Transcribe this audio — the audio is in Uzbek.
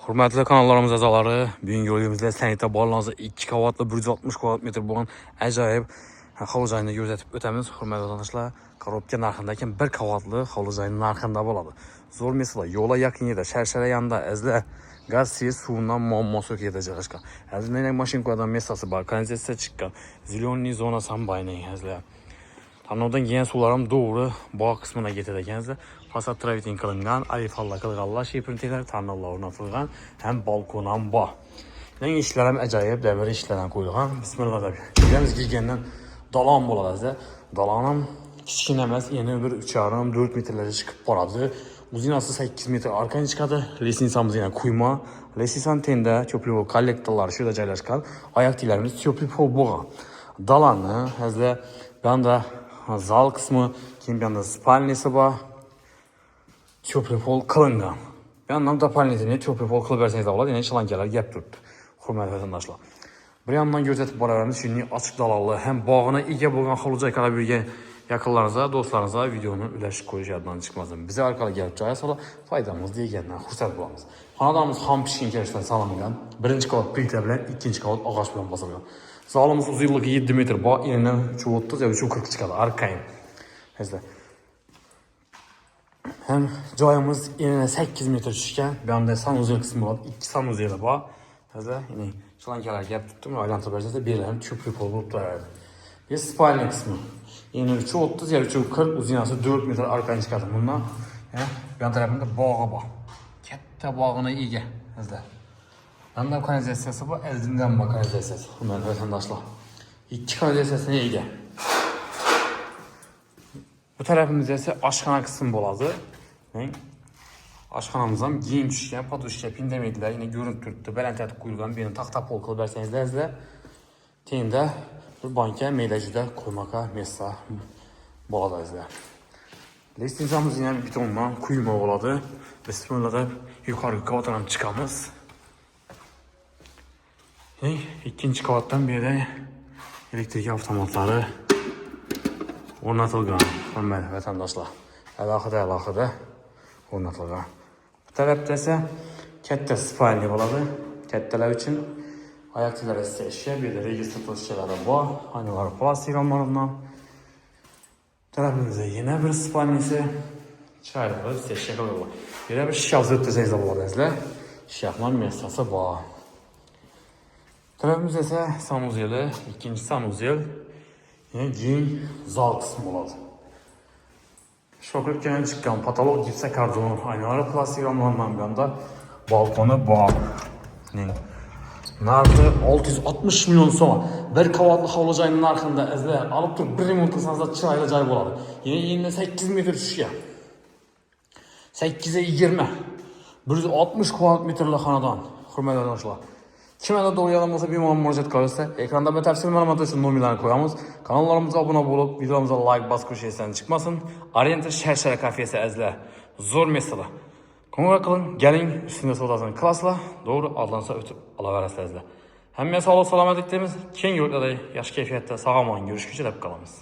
Hürmetli kanallarımız azaları, bugün yolumuzda sənətə bağlanıcı 2 kW 160 kvadratmetr bo'lgan ajoyib hovli joyini ko'rsatib o'tamiz. Hurmatli vatandaşlar, korobka narxındakən 1 kW hovli joyinin narxında bo'ladi. Zo'r mesela yo'la yaqin yerda, Sharshara yanında azla gaz siz suvundan muammosi yo'q yerda joylashgan. Azla mashinkalardan mesasi bor, kanalizatsiya chiqqan. Zilonniy zonasi ham bayning azla. Tanlovdan keyin suvlarim doğru bog' qismına ketadi ekanlar. Fasad traviting qilingan, alifalla qilganlar, sheprintiklar tanlovlar o'rnatilgan, ham balkon ham bor. Yangi ishlar ham ajoyib, davr ishlar ham qo'yilgan. Bismillah deb. Biz kelgandan dalon bo'ladi. Dalon ham kichkina emas, yana bir 3,5-4 metrlarga chiqib boradi. Uzinasi 8 metr orqaga chiqadi. Lesnisamız yana quyma. Lesnisan tenda cho'plivol kollektorlar shuda joylashgan. Oyoq tiklarimiz cho'plivol bo'lgan. Dalonni hazla banda zal kısmı, kim yanında spalnisi var. Çöplüpol kılıngan. Ben anlamda palnetini çöplüpol kılıp verseniz de olur. Yine şılankeler gep durdu. Hürmetli vatandaşlar. Bir yandan gözetip baralarımız şimdi açık dalallı. Hem bağına ege bulgan xolucay kalabirge yakınlarınıza, dostlarınıza videonun üleşik koyucu adından çıkmazdım. Bize arkalı gelip caya sala faydamız diyegenden xursat bulamız. Kanadamız ham pişkin kerişten salamıgan. Birinci kavat plita bilen, ikinci kavat ağaç bilen basılgan. Zalımız uzun yıllık 7 metre bağ, yenine 330 ya 340 çıkadı. Arkayım. Hezde. Hem joyimiz yenine 8 metre düşken. Bir anda sanuzel kısmı var. 2 sanuzeli bağ. Hezde. Yine şılankeler gap tuttum. Aylantı verseniz bir hem çöplük olup durardı. Bir spalning kısmı. Yine 330 ya 340 uzinası 4 metre arkayım çıkardım. Bundan bir tarafında bağa bağ. Kette bağına iyi. Hezde. Benden kanalizasyası bu, eldimden bu kanalizasyası. Hürmetli vatandaşlar. 2 kanalizasyasına iyi. Bu tarafımızda ise aşkhana kısım boladı. Aşkhanamızdan giyim düşken, paduşken, pindemediler. Yine görüntülüktü. Belentiyatı kuyulgan birini takta pol kılıp verseniz de teyinde bir banka meydacıda koymaka mesa boladı izle. Lestinsamız yine betondan kuyulma boladı. Bismillah da yukarı kavatadan çıkamız. İkinci kavattan bir de elektrik avtomatları o'rnatilgan. Hurmatli vatandaşlar. Alohida o'rnatilgan. Bu tarafda esa katta spalni bo'ladi. Kattalar uchun oyoq tiklari isteshi, bir de registr to'shchalari bor. Aynalar plastik olmadan. Tarafimizda yana bir spalnisi chiroyli isteshi qiladi. Bir de bir shkaf o'tkasangiz bo'ladi. Shkaflar mesasi bor. Tarafımız ise sanuzeli, ikinci sanuzel, yine giyim zal kısmı oladı. Şokrupken çıkan patolog gipse kardonu, aynaları plastik ramlarından bir anda balkonu bağ. Narxı 660 milyon so'm. Bir kavatlı hovli joyning narxında izle alıp turib bir remont qilsangiz chiroyli joy bo'ladi. Yine 8 metr tushgan. 8'e 20. 160 kvadratmetrli xonadan. Hurmatli vatandaşlar. Kimada doğru yalan olsa bir murojaat qilsa, ekranda batafsil ma'lumot uchun nomerlarni qo'yamiz. Kanallarımıza abone bo'lib, videomuza like bosqish esdan chiqmasin. Oriental Sharshara kafesi azla. Zo'r mesela. Qo'ng'iroq qiling, galing, ustida savdosini qilasizlar. To'g'ri, adlansa o'tib olaverasizlar. Hammaga sog'lik, salomatlik deymiz. Keng yo'lda yaxshi kayfiyatda sog'omon görüşguncha deb qolamiz.